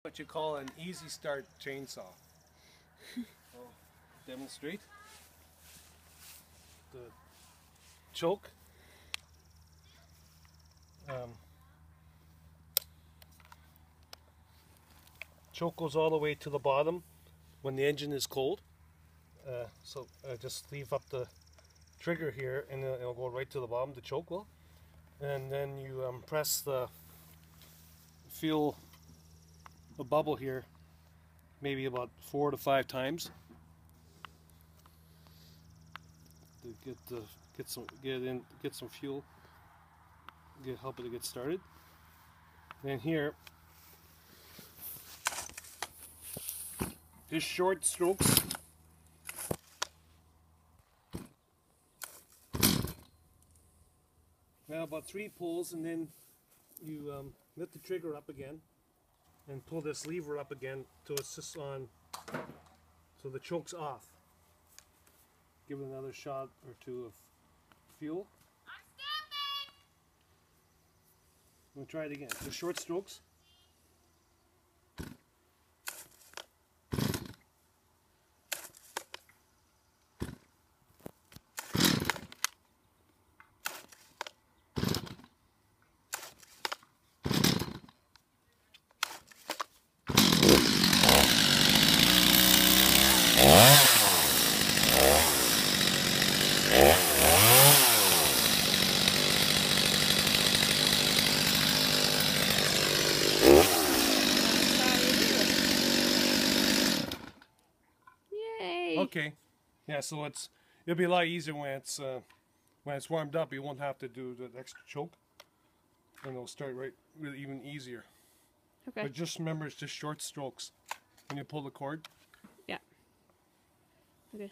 What you call an easy start chainsaw. I'll demonstrate the choke. Choke goes all the way to the bottom when the engine is cold. So I just leave up the trigger here and it'll go right to the bottom, the choke will. And then you press feel the bubble here maybe about 4 to 5 times to get some fuel, help it to get started. And here, just short strokes. Now about 3 pulls, and then you lift the trigger up again and pull this lever up again till it's just on, so the choke's off. Give it another shot or 2 of fuel. We'll try it again. So short strokes. Okay, yeah. So it'll be a lot easier when it's warmed up. You won't have to do the extra choke, and it'll start really even easier. Okay. But just remember, it's just short strokes when you pull the cord. Yeah. Okay.